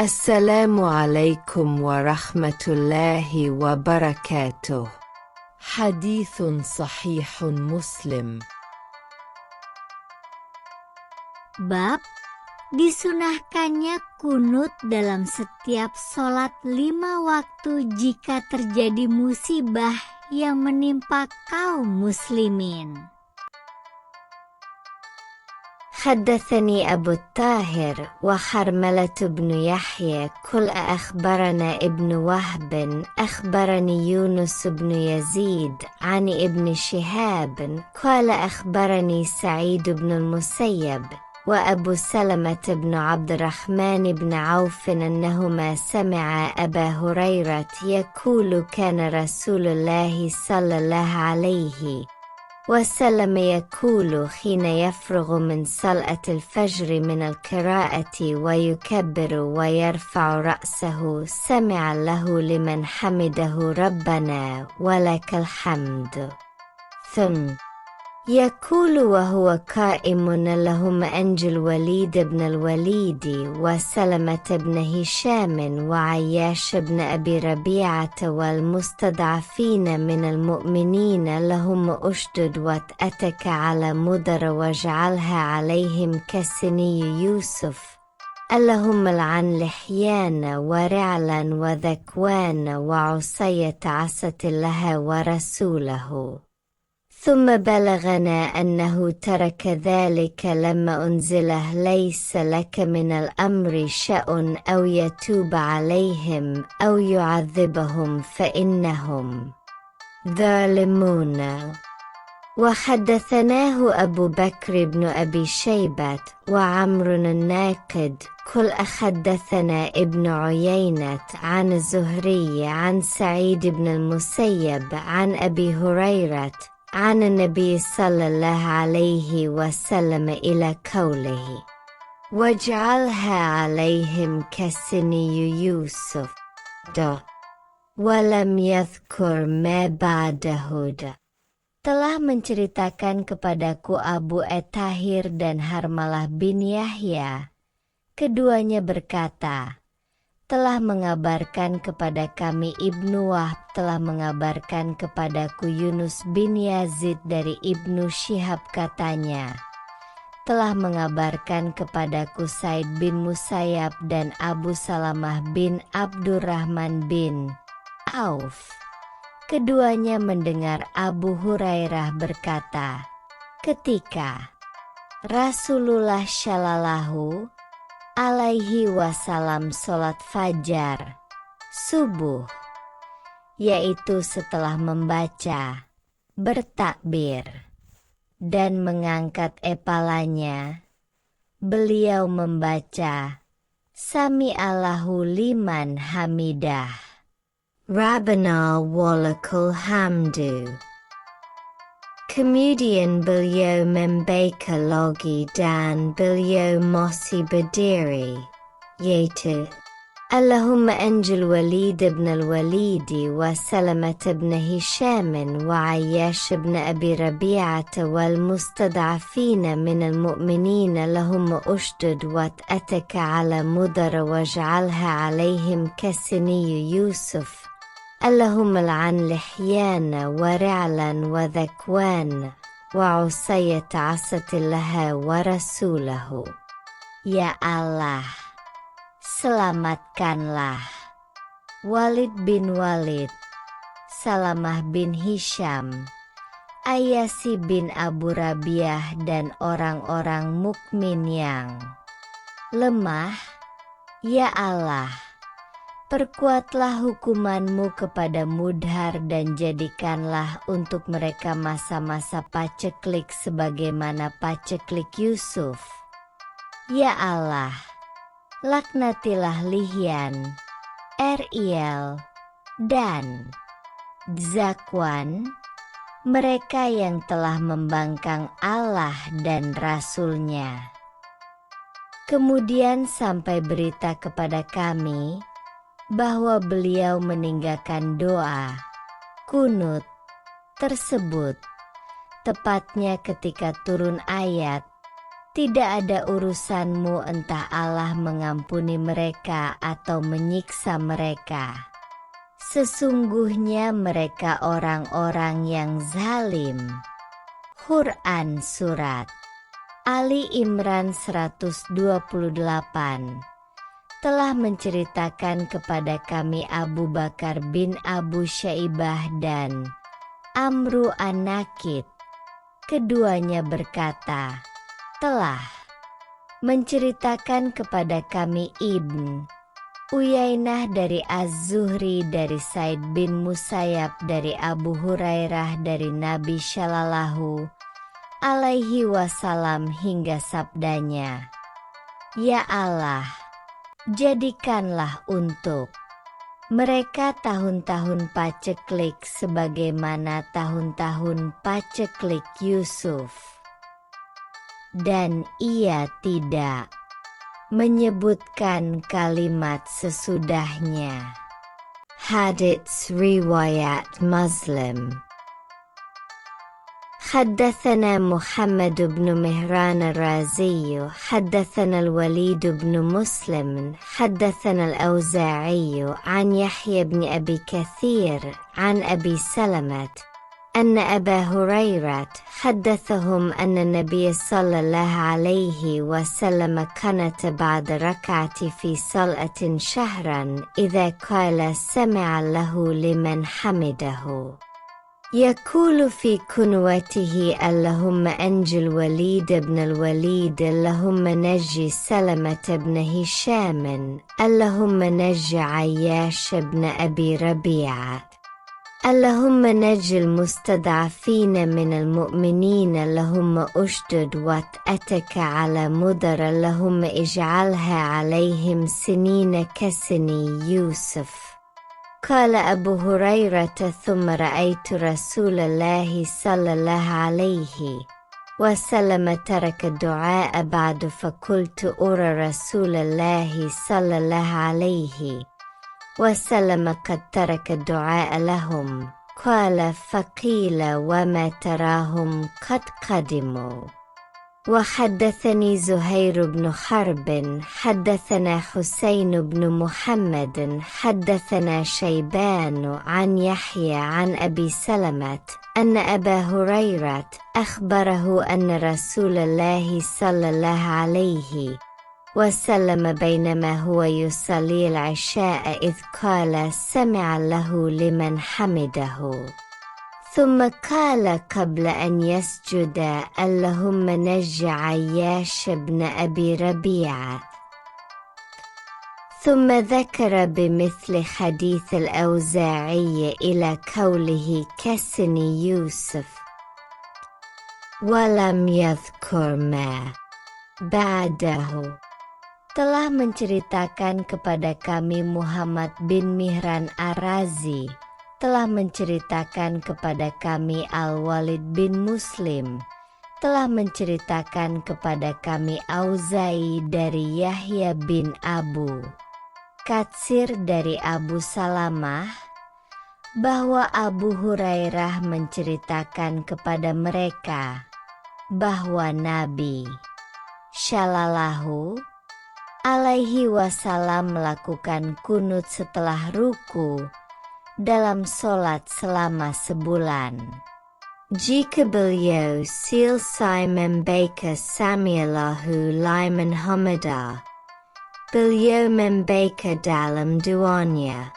Assalamualaikum warahmatullahi wabarakatuh. Hadithun sahihun Muslim. Bab disunahkannya kunut dalam setiap sholat 5 waktu jika terjadi musibah yang menimpa kaum muslimin. حدثني أبو الطاهر وحرملة بن يحيى قال أخبرنا ابن وهب أخبرني يونس بن يزيد عن ابن شهاب قال أخبرني سعيد بن المسيب وأبو سلمة بن عبد الرحمن بن عوف أنهما سمعا أبا هريرة يقول كان رسول الله صلى الله عليه وسلم يقول حين يفرغ من صلاة الفجر من القراءة ويكبر ويرفع رأسه سمع له لمن حمده ربنا ولك الحمد ثم يقول وهو قائم اللهم أنج الوليد بن الوليد وسلمة بن هشام وعياش بن أبي ربيعة والمستضعفين من المؤمنين اللهم أشدد وطأتك على مضر واجعلها عليهم كسني يوسف اللهم لعن لحيان ورعلا وذكوان وعصية عصة الله ورسوله. ثم بلغنا أنه ترك ذلك لما أنزله ليس لك من الأمر شأن أو يتوب عليهم أو يعذبهم فإنهم ظالمون. وحدثناه أبو بكر بن أبي شيبة وعمر الناقد قل حدثنا ابن عيينة عن الزهري عن سعيد بن المسيب عن أبي هريرة عن النبي صلى الله عليه وسلم إلى قوله واجعلها عليهم كسني يوسف ولم يذكر ما بعده. Telah menceritakan kepadaku Abu Tahir dan Harmalah bin Yahya. Keduanya berkata, telah mengabarkan kepada kami Ibnu Wahb telah mengabarkan kepadaku Yunus bin Yazid dari Ibnu Syihab katanya, telah mengabarkan kepadaku Said bin Musayyab dan Abu Salamah bin Abdurrahman bin Auf. Keduanya mendengar Abu Hurairah berkata, ketika Rasulullah Shallallahu alaihi wasallam sholat fajar, subuh, yaitu setelah membaca, bertakbir, dan mengangkat epalanya, beliau membaca, Sami Allahu liman hamidah, Rabbana walakal hamdu. Kemudian beliau membaca lagi dan beliau masih berdiri, yaitu Allahumma anjil Walid ibn al-Walid wa Salamat ibn Hisham wa Ayyash ibn Abi Rabi'ah wal mustad'afina min al-mu'minin Allahumma ushdud wat'ataka ala mudar waj'alha alayhim kasini Yusuf اللهم لعن لحيان ورعلا وذكوان وعصية عصة الله ورسوله. Ya Allah, selamatkanlah Walid bin Walid, Salamah bin Hisham, Ayasi bin Abu Rabiah dan orang-orang mukmin yang lemah. Ya Allah, perkuatlah hukumanmu kepada Mudhar dan jadikanlah untuk mereka masa-masa paceklik sebagaimana paceklik Yusuf. Ya Allah, laknatilah Lihyan, Riel, dan Zakwan, mereka yang telah membangkang Allah dan Rasul-Nya. Kemudian sampai berita kepada kami bahwa beliau meninggalkan doa kunut tersebut, tepatnya ketika turun ayat Tidak ada urusanmu entah Allah mengampuni mereka atau menyiksa mereka. Sesungguhnya mereka orang-orang yang zalim. Quran Surat Ali Imran 128 telah menceritakan kepada kami Abu Bakar bin Abu Syaibah dan Amru an-Nakid. Keduanya berkata, telah menceritakan kepada kami Ibn Uyainah dari Az-Zuhri dari Said bin Musayyab dari Abu Hurairah dari Nabi Shallallahu alaihi wasallam hingga sabdanya, Ya Allah, jadikanlah untuk mereka tahun-tahun paceklik sebagaimana tahun-tahun paceklik Yusuf. Dan ia tidak menyebutkan kalimat sesudahnya. Hadits Riwayat Muslim. حدثنا محمد بن مهران الرازي حدثنا الوليد بن مسلم حدثنا الأوزاعي عن يحيى بن أبي كثير عن أبي سلمة أن أبا هريرة حدثهم أن النبي صلى الله عليه وسلم كانت بعد ركعة في صلاة شهرا إذا قال سمع له لمن حمده يقول في كنوته اللهم أنج الوليد بن الوليد اللهم نجي سلمة بن هشام اللهم نج عياش بن أبي ربيعة اللهم نج المستضعفين من المؤمنين اللهم أشدد وطأتك على مضر اللهم اجعلها عليهم سنين كسني يوسف. قال أبو هريرة ثم رأيت رسول الله صلى الله عليه وسلم ترك الدعاء بعد فقلت أرى رسول الله صلى الله عليه وسلم قد ترك الدعاء لهم. قال فقيل وما تراهم قد قدموا. وحدثني زهير بن حرب حدثنا حسين بن محمد حدثنا شيبان عن يحيى عن أبي سلمة أن أبا هريرة أخبره أن رسول الله صلى الله عليه وسلم بينما هو يصلي العشاء إذ قال سمع له لمن حمده ثم قال قبل أن يسجد اللهم نج عياش بن أبي ربيعة ثم ذكر بمثل حديث الأوزاعي إلى قوله كسن يوسف ولم يذكر ما بعده. Telah menceritakan kepada kami Muhammad bin Mihran Ar-Razi, telah menceritakan kepada kami Al-Walid bin Muslim, telah menceritakan kepada kami Auza'i dari Yahya bin Abu Katsir dari Abu Salamah, bahwa Abu Hurairah menceritakan kepada mereka bahwa Nabi Shallallahu alaihi wasallam melakukan kunut setelah ruku dalam solat selama sebulan. Jika beliau selesai membaca Samiallahu liman hamidah, beliau membaca dalam doanya,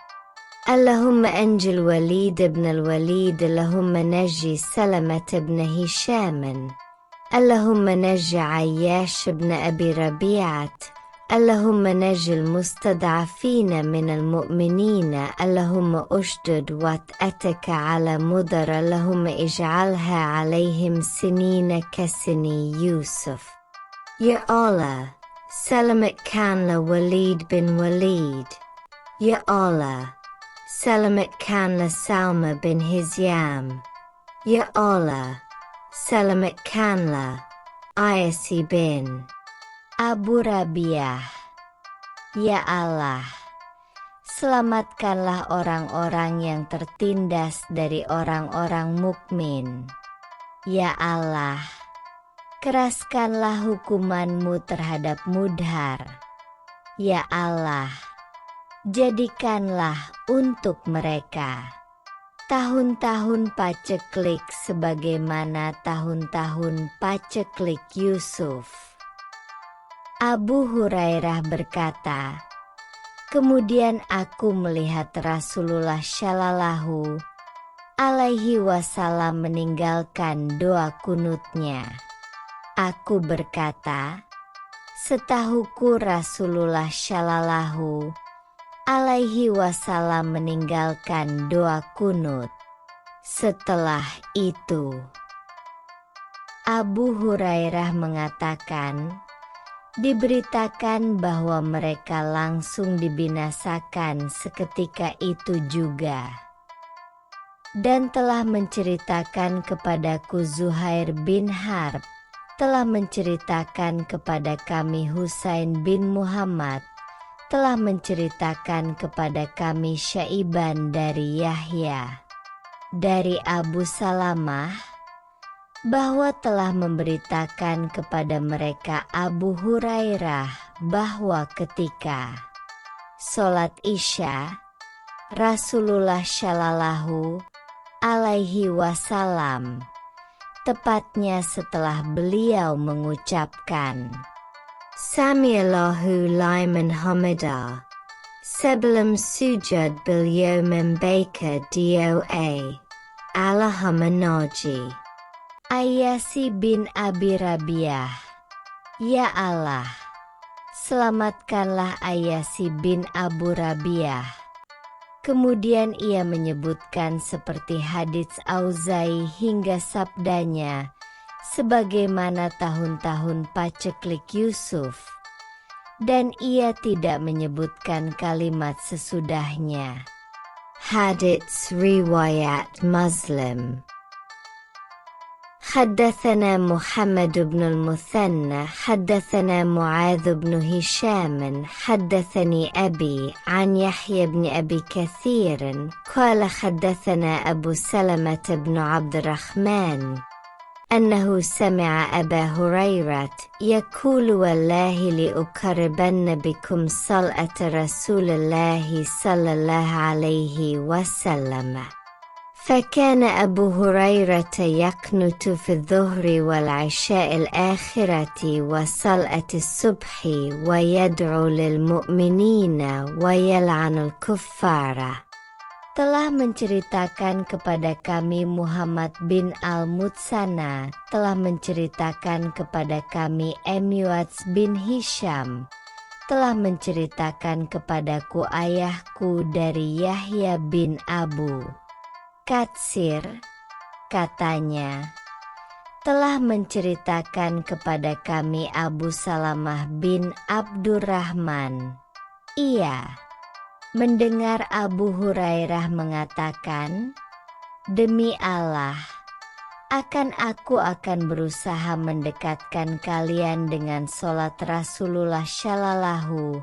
Allahumma anjil Walid ibn al-Walid Allahumma najji Salamat ibn Hishaman Allahumma najji Ayyash ibn Abi Rabi'at اللهم نج المستضعفين من المؤمنين اللهم أشدد وطأتك على مضر اللهم اجعلها عليهم سنين كسني يوسف. Ya Allah, selamatkanlah Walid bin Walid. Ya Allah, selamatkanlah Salma bin Hisyam. Ya Allah, selamatkanlah Ayasi bin Abu Rabi'ah. Ya Allah, selamatkanlah orang-orang yang tertindas dari orang-orang mukmin. Ya Allah, Keraskanlah hukuman-Mu terhadap Mudhar. Ya Allah, jadikanlah untuk mereka tahun-tahun paceklik sebagaimana tahun-tahun paceklik Yusuf. Abu Hurairah berkata, kemudian aku melihat Rasulullah Shallallahu alaihi wasallam meninggalkan doa kunutnya. Aku berkata, setahuku Rasulullah Shallallahu alaihi wasallam meninggalkan doa kunut. Setelah itu, Abu Hurairah mengatakan, diberitakan bahwa mereka langsung dibinasakan seketika itu juga. Dan telah menceritakan kepadaku Zuhair bin Harb, telah menceritakan kepada kami Husain bin Muhammad, telah menceritakan kepada kami Syaiban dari Yahya, dari Abu Salamah, bahwa telah memberitakan kepada mereka Abu Hurairah bahwa ketika sholat Isya, Rasulullah Shallallahu alaihi wasallam, tepatnya setelah beliau mengucapkan Samiallahu liman hamidah sebelum sujud beliau membaca doa Alhamdulillah. Ayyasi bin Abi Rabiah, ya Allah, selamatkanlah Ayyasi bin Abu Rabiah. Kemudian ia menyebutkan seperti hadits Auzai hingga sabdanya, sebagaimana tahun-tahun paceklik Yusuf, dan ia tidak menyebutkan kalimat sesudahnya. Hadits riwayat Muslim. حدثنا محمد بن المثنى حدثنا معاذ بن هشام حدثني أبي عن يحيى بن أبي كثير قال حدثنا أبو سلمة بن عبد الرحمن أنه سمع أبا هريرة يقول والله لأقربن بكم صلاة رسول الله صلى الله عليه وسلم. فكان أبو هريرة يقنت في الظهر والعشاء الآخرة وصلاة الصبح ويدعو للمؤمنين ويلعن الكفار. Telah menceritakan kepada kami Muhammad bin Al-Mutsana, telah menceritakan kepada kami Emyuats bin Hisham, telah menceritakan kepadaku ayahku dari Yahya bin Abu Katsir, katanya, telah menceritakan kepada kami Abu Salamah bin Abdurrahman. Ia mendengar Abu Hurairah mengatakan, demi Allah, aku akan berusaha mendekatkan kalian dengan sholat Rasulullah Shallallahu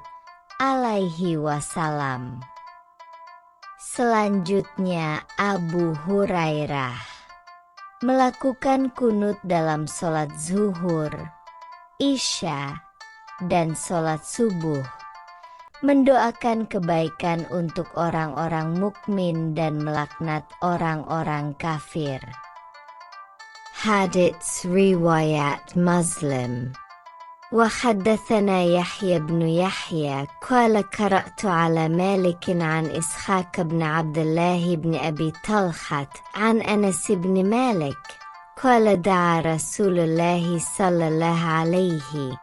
alaihi wasallam. Selanjutnya Abu Hurairah melakukan kunut dalam sholat zuhur, isya, dan sholat subuh, mendoakan kebaikan untuk orang-orang mukmin dan melaknat orang-orang kafir. Hadits riwayat Muslim. وحدثنا يحيى بن يحيى قال قرأت على مالك عن إسحاق بن عبد الله بن أبي طلحة عن أنس بن مالك قال دعا رسول الله صلى الله عليه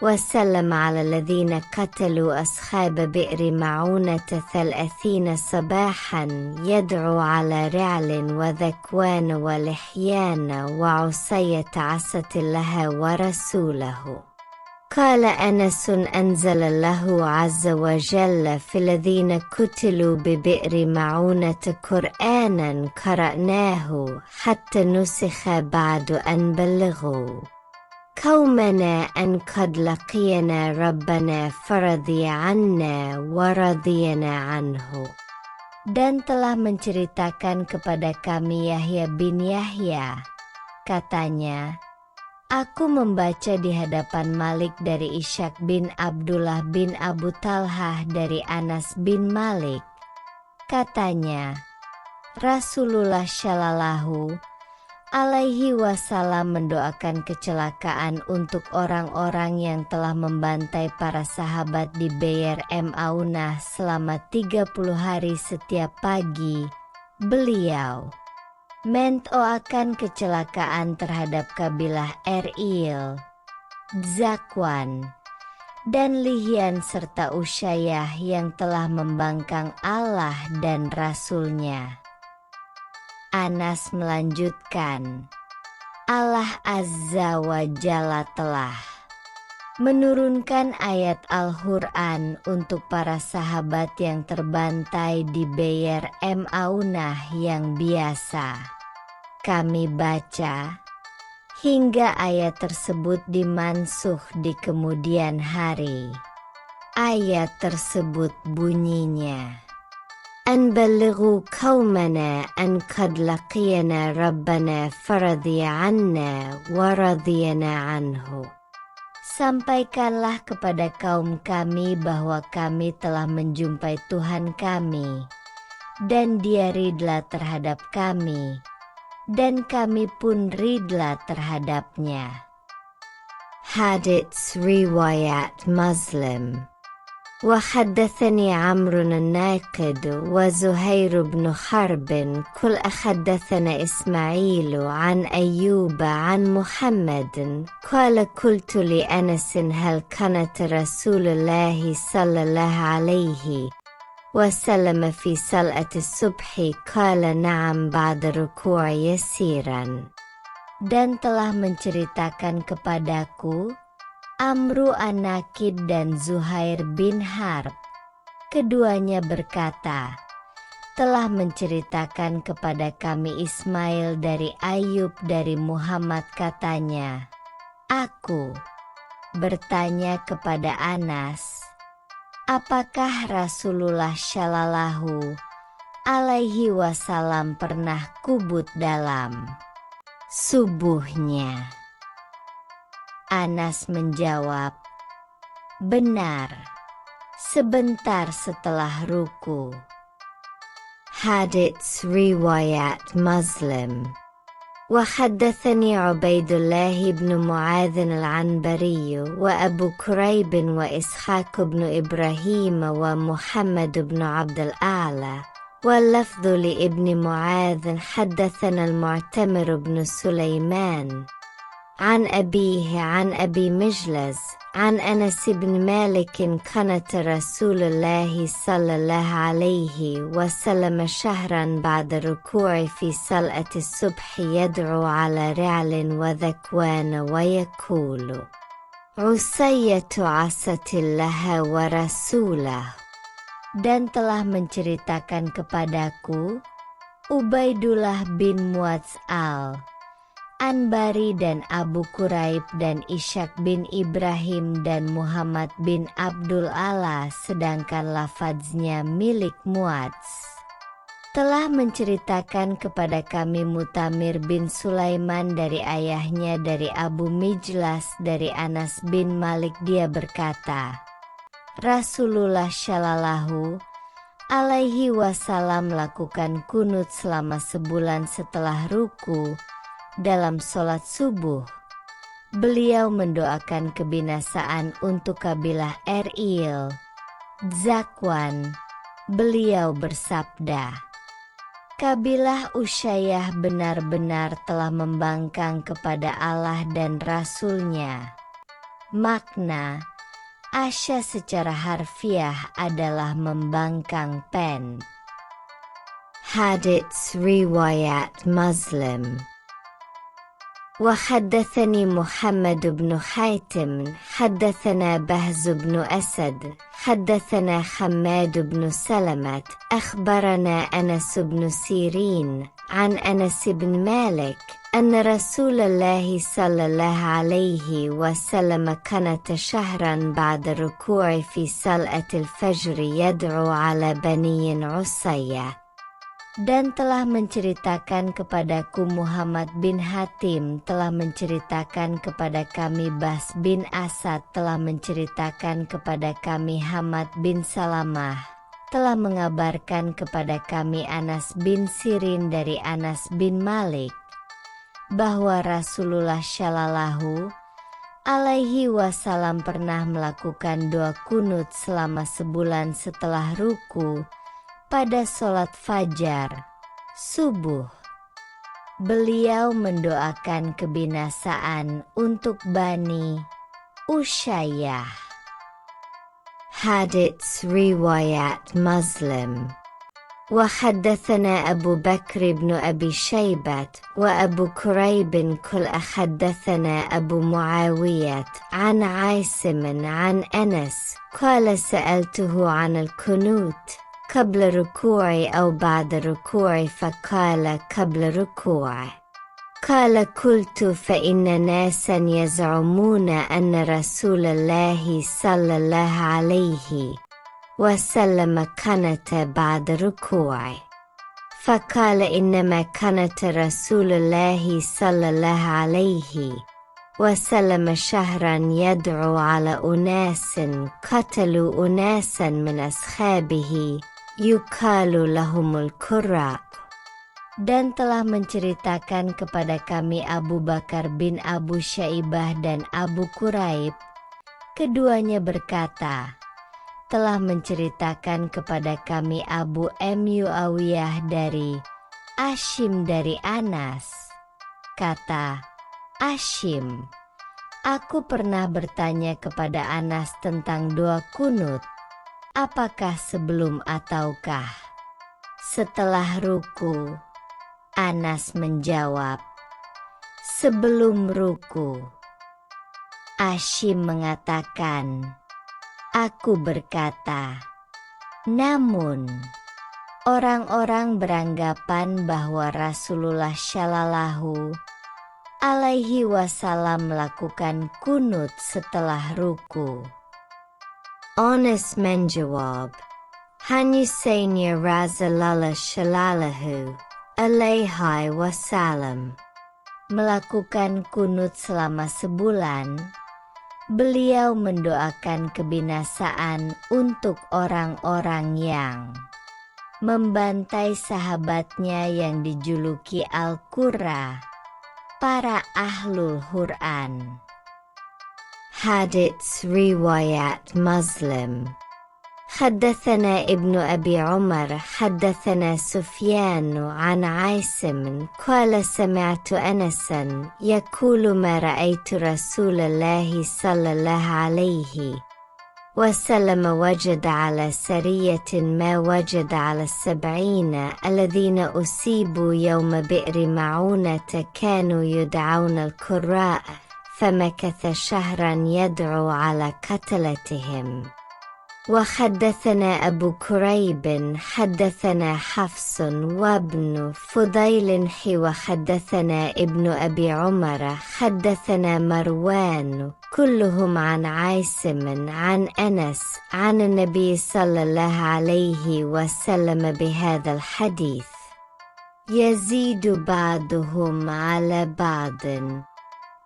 وسلم على الذين قتلوا أصحاب بئر معونة 30 صباحا يدعو على رعل وذكوان ولحيان وعصية عصة لها ورسوله. قال أنس أنزل الله عز وجل في الذين قتلوا ببئر معونة قرآنا قرأناه حتى نسخ بعد أن بلغوا قومنا أن قد لقينا ربنا فرضي عنا ورضينا عنه. Dan telah menceritakan kepada kami Yahya bin Yahya, katanya, Aku membaca di hadapan Malik dari Ishaq bin Abdullah bin Abu Talhah dari Anas bin Malik. Katanya, Rasulullah Shallallahu Alaihi Wasallam mendoakan kecelakaan untuk orang-orang yang telah membantai para sahabat di Bi'r Maunah selama 30 hari setiap pagi. Beliau mendoakan kecelakaan terhadap kabilah Er'il, Zakwan, dan Lihian serta Usayyah yang telah membangkang Allah dan Rasul-Nya. Anas melanjutkan, Allah Azza wa Jalla telah menurunkan ayat Al-Quran untuk para sahabat yang terbantai di Bi'r Maunah yang biasa kami baca, hingga ayat tersebut dimansuh di kemudian hari. Ayat tersebut bunyinya, An balighu qaumana an qad laqiyana rabbana faradhiya anna wa radhiyana anhu. Sampaikanlah kepada kaum kami bahwa kami telah menjumpai Tuhan kami, dan Dia ridla terhadap kami, dan kami pun ridla terhadapnya. Hadits riwayat Muslim. وحدثني عمرو الناقد وزهير بن حرب كل حدثنا إسماعيل عن أيوب عن محمد قال قلت لأنس هل كانت رسول الله صلى الله عليه وسلم في صلاة الصبح قال نعم بعد ركوع يسيرا. Dan telah menceritakan kepadaku Amru An-Nakid dan Zuhair bin Harb, keduanya berkata, telah menceritakan kepada kami Ismail dari Ayub dari Muhammad katanya, aku bertanya kepada Anas, apakah Rasulullah Shallallahu Alaihi Wasallam pernah kubut dalam subuhnya? Anas menjawab, benar, sebentar setelah ruku. Hadits riwayat Muslim. وحدثني عبيد الله بن معاذ العنبري وأبو كريب وإسحاق بن إبراهيم ومحمد بن عبد الأعلى واللفظ لابن معاذ حدثنا المعتمر بن سليمان عن أبيه عن أبي مجلس عن أنس بن مالك كانت رسول الله صلى الله عليه وسلم شهرا بعد الركوع في صلاة الصبح يدعو على رعل وذكوان ويقول عصية عصت الله ورسوله. Dan telah menceritakan kepadaku Ubaidullah bin Mu'adz'al Anbari dan Abu Kuraib dan Ishaq bin Ibrahim dan Muhammad bin Abdul Ala sedangkan lafadznya milik Mu'adz. Telah menceritakan kepada kami Mutamir bin Sulaiman dari ayahnya dari Abu Mijlas dari Anas bin Malik dia berkata, Rasulullah Shallallahu Alaihi Wasallam lakukan kunut selama sebulan setelah ruku. Dalam sholat subuh, beliau mendoakan kebinasaan untuk kabilah Er'il, Zakwan. Beliau bersabda, kabilah Usayyah benar-benar telah membangkang kepada Allah dan Rasul-Nya. Makna Asya secara harfiah adalah membangkang pen. Hadits riwayat Muslim. وحدثني محمد بن حاتم حدثنا بهز بن أسد حدثنا حماد بن سلمة أخبرنا أنس بن سيرين عن أنس بن مالك أن رسول الله صلى الله عليه وسلم كانت شهرا بعد الركوع في صلاة الفجر يدعو على بني عصية. Dan telah menceritakan kepadaku Muhammad bin Hatim, telah menceritakan kepada kami Bas bin Asad, telah menceritakan kepada kami Hamad bin Salamah, telah mengabarkan kepada kami Anas bin Sirin dari Anas bin Malik, bahwa Rasulullah Shallallahu alaihi wasallam pernah melakukan doa kunut selama sebulan setelah ruku pada sholat fajar, subuh. Beliau mendoakan kebinasaan untuk Bani Usayyah. Hadits riwayat Muslim. وحدثنا أبو بكر بن أبي شيبة وأبو كريب كل حدثنا أبو معاوية عن عاصم عن أنس قال سألته عن القنوت قبل ركوع أو بعد ركوع فقال قبل ركوع. قال قلت فإن ناسا يزعمون أن رسول الله صلى الله عليه وسلم قنت بعد ركوع. فقال إنما قنت رسول الله صلى الله عليه وسلم شهرا يدعو على أناس قتلوا أناسا من أصحابه yukalu lahumul qurra. Dan telah menceritakan kepada kami Abu Bakar bin Abu Syaibah dan Abu Quraib, keduanya berkata, telah menceritakan kepada kami Abu Muawiyah dari Ashim dari Anas. Kata Ashim, aku pernah bertanya kepada Anas tentang doa kunut, apakah sebelum ataukah setelah ruku? Anas menjawab, sebelum ruku. Ashim mengatakan, aku berkata, namun orang-orang beranggapan bahwa Rasulullah Shallallahu alaihi wasallam melakukan kunut setelah ruku. Anas menjawab, Hanyusainya Rasulullah Shallallahu alaihi wasallam melakukan kunut selama sebulan. Beliau mendoakan kebinasaan untuk orang-orang yang membantai sahabatnya yang dijuluki Al-Qurra, para ahlul Quran. Hadits riwayat Muslim. حدثنا ابن أبي عمر حدثنا سفيان عن عاصم قال سمعت أنسا يقول ما رأيت رسول الله صلى الله عليه وسلم وجد على سرية ما وجد على 70 الذين أصيبوا يوم بئر معونة كانوا يدعون القراء فمكث شهرا يدعو على قتلتهم. وحدثنا أبو كريب حدثنا حفص وابن فضيل وحدثنا ابن أبي عمر حدثنا مروان كلهم عن عاصم عن أنس عن النبي صلى الله عليه وسلم بهذا الحديث يزيد بعضهم على بعض.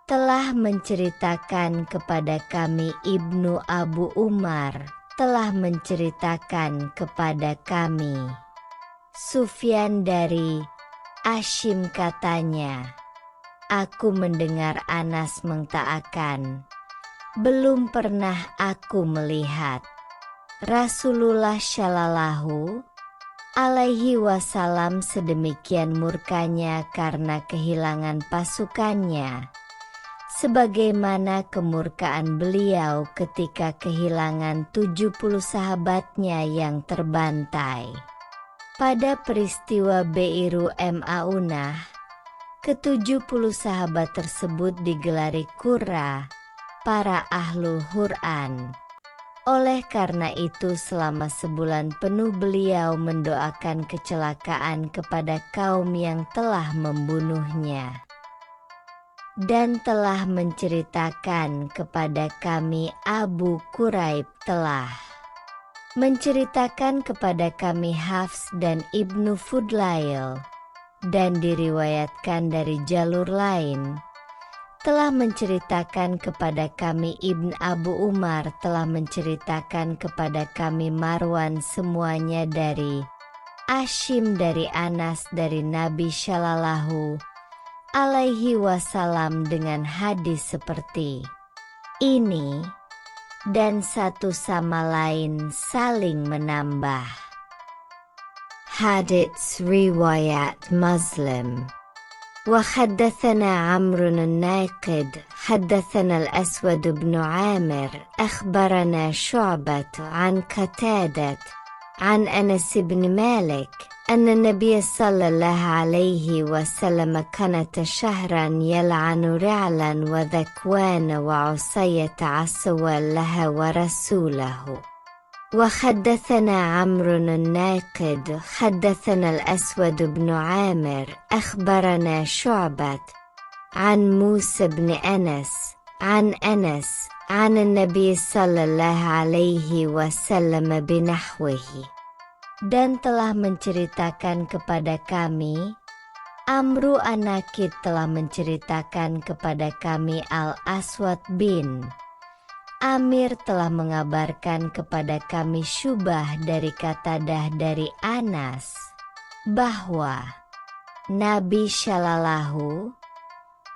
Telah menceritakan kepada kami Ibnu Abu Umar, telah menceritakan kepada kami Sufyan dari Ashim katanya, aku mendengar Anas mengatakan, belum pernah aku melihat Rasulullah Shallallahu alaihi wasallam sedemikian murkanya karena kehilangan pasukannya, sebagaimana kemurkaan beliau ketika kehilangan 70 sahabatnya yang terbantai. Pada peristiwa Bi'ru Ma'unah, ke-70 sahabat tersebut digelari Qurra, para ahlul Quran. Oleh karena itu selama sebulan penuh beliau mendoakan kecelakaan kepada kaum yang telah membunuhnya. Dan telah menceritakan kepada kami Abu Quraib telah menceritakan kepada kami Hafs dan Ibnu Fudlail, dan diriwayatkan dari jalur lain, telah menceritakan kepada kami Ibn Abu Umar telah menceritakan kepada kami Marwan semuanya dari Ashim dari Anas dari Nabi Shallallahu Alaihi Wasallam dengan hadis seperti ini, dan satu sama lain saling menambah. Hadits riwayat Muslim. وحدثنا عمرو الناقد حدثنا الأسود بن عامر أخبرنا شعبة عن قتادة عن أنس بن مالك أن النبي صلى الله عليه وسلم كانت شهرا يلعن رعلا وذكوان وعصية عصوا لها ورسوله. وحدثنا عمرو الناقد حدثنا الأسود بن عامر أخبرنا شعبة عن موسى بن أنس عن أنس عن النبي صلى الله عليه وسلم بنحوه. Dan telah menceritakan kepada kami, Amru An-Nakid telah menceritakan kepada kami Al-Aswad bin Amir telah mengabarkan kepada kami Syubah dari Qatadah dari Anas, bahwa Nabi Shallallahu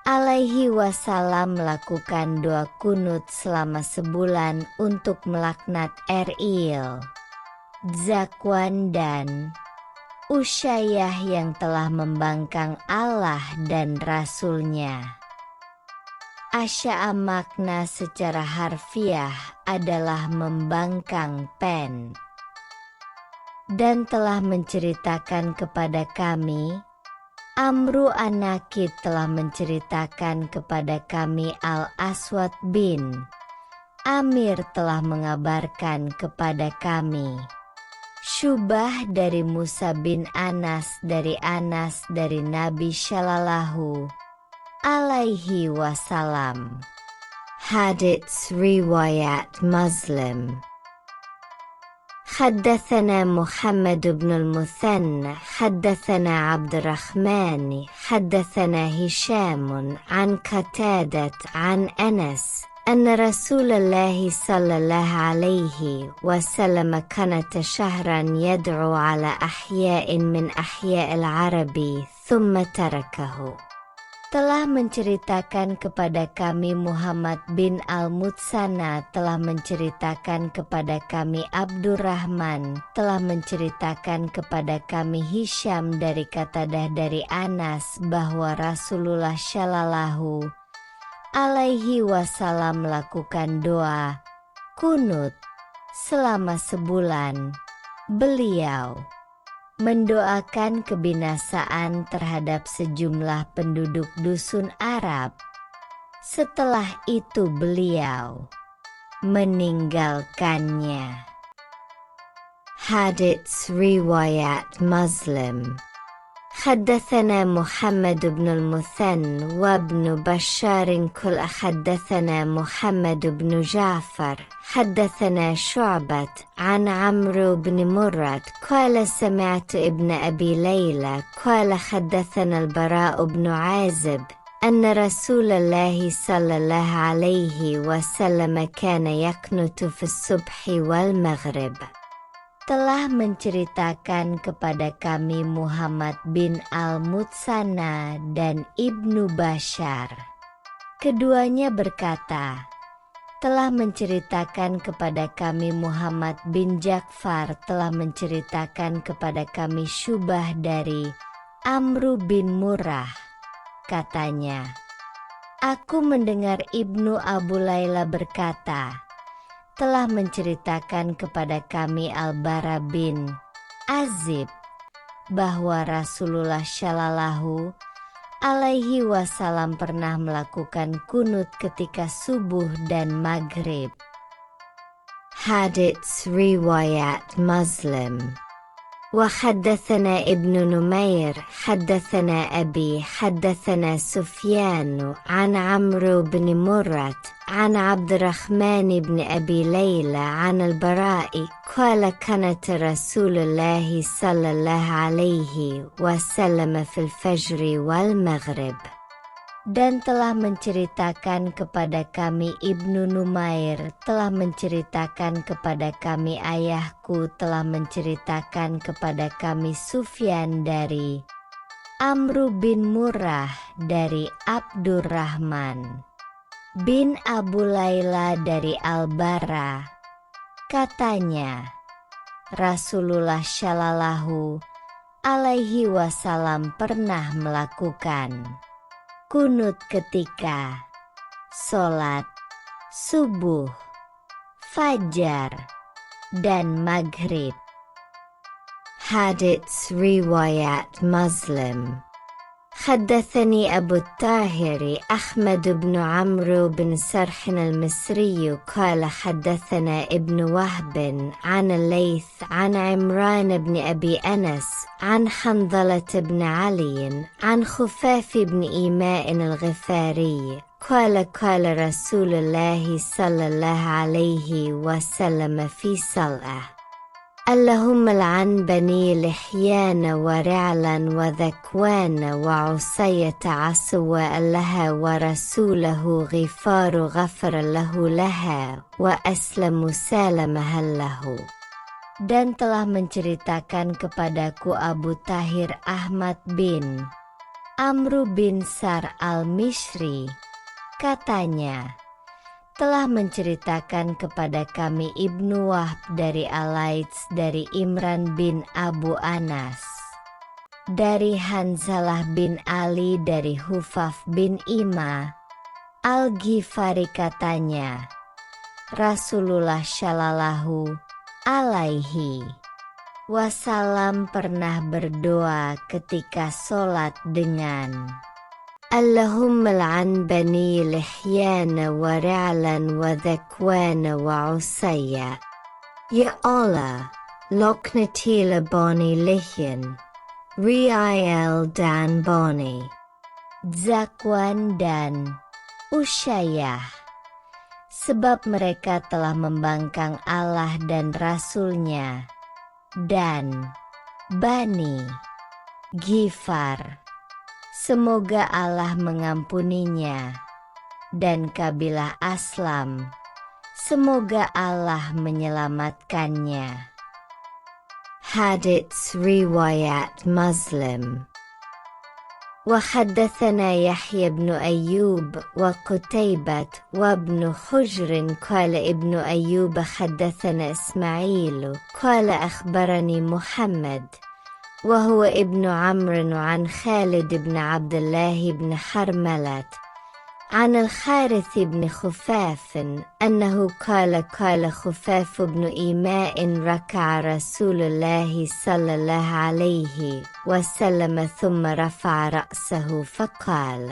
Alaihi Wasallam melakukan doa kunut selama sebulan untuk melaknat Eril, Zakwan dan Usayyah yang telah membangkang Allah dan Rasul-Nya. Asya'a makna secara harfiah adalah membangkang pen. Dan telah menceritakan kepada kami, Amru An-Nakid telah menceritakan kepada kami Al-Aswad bin Amir telah mengabarkan kepada kami Syubah dari Musa bin Anas dari Nabi Shallallahu Alaihi Wasallam. Hadits riwayat Muslim. حدثنا محمد بن المثنى حدثنا عبد الرحمن حدثنا هشام عن قتادة عن أنس أن رسول الله صلى الله عليه وسلم كانت شهرا يدعو على أحياء من أحياء العرب ثم تركه. Telah menceritakan kepada kami Muhammad bin Al-Mutsana telah menceritakan kepada kami Abdurrahman telah menceritakan kepada kami Hisham dari Qatadah dari Anas bahwa Rasulullah Shallallahu Alaihi Wasallam melakukan doa kunut selama sebulan. Beliau mendoakan kebinasaan terhadap sejumlah penduduk dusun Arab. Setelah itu beliau meninggalkannya. Hadits riwayat Muslim. حدثنا محمد بن المثنى وابن بشار كل حدثنا محمد بن جعفر حدثنا شعبة عن عمرو بن مرة قال سمعت ابن أبي ليلى قال حدثنا البراء بن عازب أن رسول الله صلى الله عليه وسلم كان يقنت في الصبح والمغرب. Telah menceritakan kepada kami Muhammad bin Al-Mutsana dan Ibnu Bashar. Keduanya berkata, telah menceritakan kepada kami Muhammad bin Ja'far telah menceritakan kepada kami Syubah dari Amru bin Murrah. Katanya, aku mendengar Ibnu Abu Layla berkata, telah menceritakan kepada kami Al-Bara bin Azib bahwa Rasulullah Shallallahu Alaihi Wasallam pernah melakukan kunut ketika subuh dan maghrib. Hadits riwayat Muslim. وحدثنا ابن نمير حدثنا أبي حدثنا سفيان عن عمرو بن مرة عن عبد الرحمن بن أبي ليلى عن البراء قال كانت رسول الله صلى الله عليه وسلم في الفجر والمغرب. Dan telah menceritakan kepada kami Ibnu Numair, telah menceritakan kepada kami ayahku, telah menceritakan kepada kami Sufyan dari Amru bin Murrah dari Abdurrahman bin Abu Layla dari Al-Bara. Katanya, Rasulullah Shallallahu alaihi wasallam pernah melakukan kunut ketika sholat subuh, fajar, dan maghrib. Hadits riwayat Muslim. حدثني أبو الطاهر أحمد بن عمرو بن سرح المصري قال حدثنا ابن وهب عن الليث عن عمران بن أبي أنس عن حنظلة بن علي عن خفاف بن إيماء الغفاري قال قال رسول الله صلى الله عليه وسلم في صلاة اللهم لعن بني لحيان ورعلا وذكوان وعصية عصوا لها ورسوله غفار غفر له لها وأسلم سالمها له. Dan telah menceritakan kepadaku Abu Tahir Ahmad bin Amru bin Sar al-Mishri, katanya, telah menceritakan kepada kami Ibnu Wahb dari Alaits dari Imran bin Abu Anas, dari Hanzalah bin Ali dari Hufaf bin Ima Al-Ghifari katanya, Rasulullah Shallallahu alaihi wasallam pernah berdoa ketika sholat dengan Allahumma la'an bani lihyana wa ra'lan wa dhakwana wa usayya. Ya Allah, loknatila bani lihyan, ri'ayal dan bani Zakwan dan Usayyah, sebab mereka telah membangkang Allah dan Rasulnya, dan Bani Ghifar, semoga Allah mengampuninya, dan kabilah Aslam, semoga Allah menyelamatkannya. Hadits riwayat Muslim. وحدثنا يحيى بن أيوب وقتيبة وابن حجر قال ابن أيوب حدثنا إسماعيل قال أخبرني محمد وهو ابن عمرو عن خالد بن عبد الله بن حرملة عن الحارث بن خفاف أنه قال خفاف بن إيماء ركع رسول الله صلى الله عليه وسلم ثم رفع رأسه فقال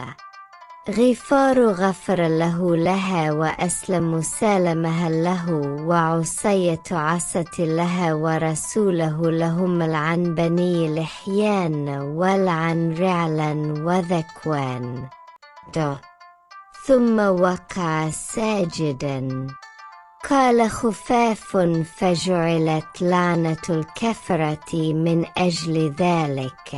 غفار غفر له لها وأسلم سالمها له وعصية عصت لها ورسوله لهم لعن بني لحيان ولعن رعلا وذكوان. ثم وقع ساجدا. قال خفاف فجعلت لعنة الكفرة من أجل ذلك.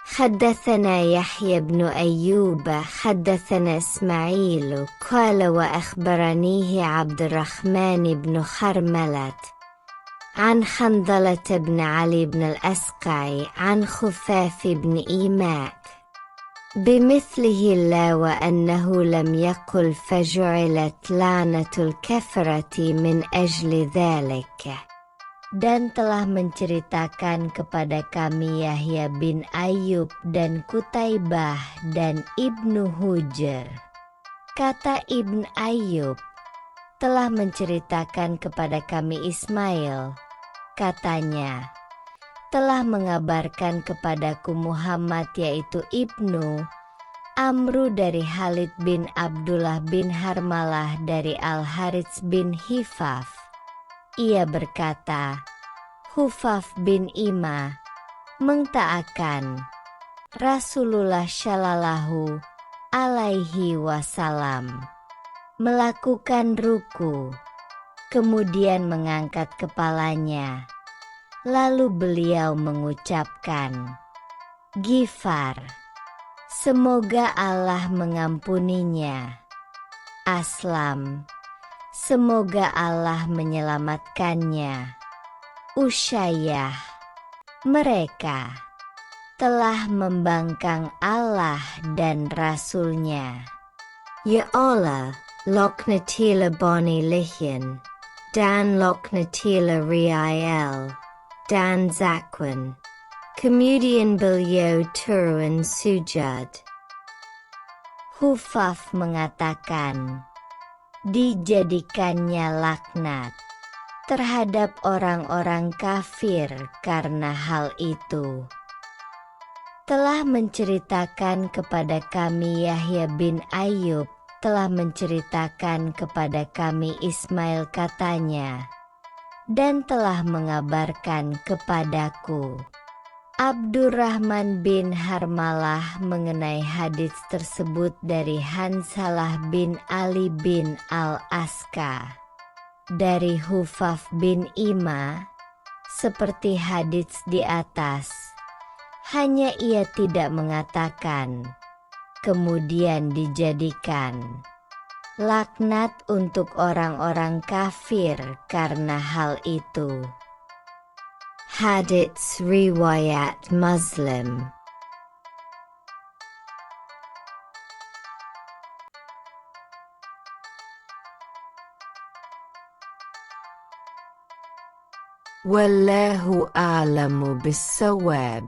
حدثنا يحيى بن أيوب حدثنا إسماعيل قال وأخبرنيه عبد الرحمن بن حرملة عن حنظلة بن علي بن الأسقع عن خفاف بن إيماء بمثله لا وأنه لم يقل فجعلت لعنة الكفرة من أجل ذلك. Dan telah menceritakan kepada kami Yahya bin Ayyub dan Qutaibah dan Ibnu Hujr. Kata Ibn Ayyub, telah menceritakan kepada kami Ismail, katanya, telah mengabarkan kepadaku Muhammad yaitu Ibnu Amru dari Khalid bin Abdullah bin Harmalah dari Al-Harits bin Hifaf. Ia berkata, Hufaf bin Ima mengtaatkan Rasulullah Shallallahu Alaihi Wasallam, melakukan ruku, kemudian mengangkat kepalanya, lalu beliau mengucapkan, Ghifar, semoga Allah mengampuninya. Aslam, semoga Allah menyelamatkannya. Usayyah, mereka telah membangkang Allah dan Rasulnya. Ya Allah, loknatila boni lihin, dan loknatila riayel, dan zakwan. Kemudian beliau turun sujud. Hufaf mengatakan, dijadikannya laknat terhadap orang-orang kafir karena hal itu. Telah menceritakan kepada kami Yahya bin Ayyub, telah menceritakan kepada kami Ismail katanya, dan telah mengabarkan kepadaku Abdurrahman bin Harmalah mengenai hadits tersebut dari Hansalah bin Ali bin Al-Aska dari Hufaf bin Ima, seperti hadits di atas. Hanya ia tidak mengatakan, kemudian dijadikan laknat untuk orang-orang kafir karena hal itu. Hadits riwayat Muslim. Wallahu a'lamu bis-shawab.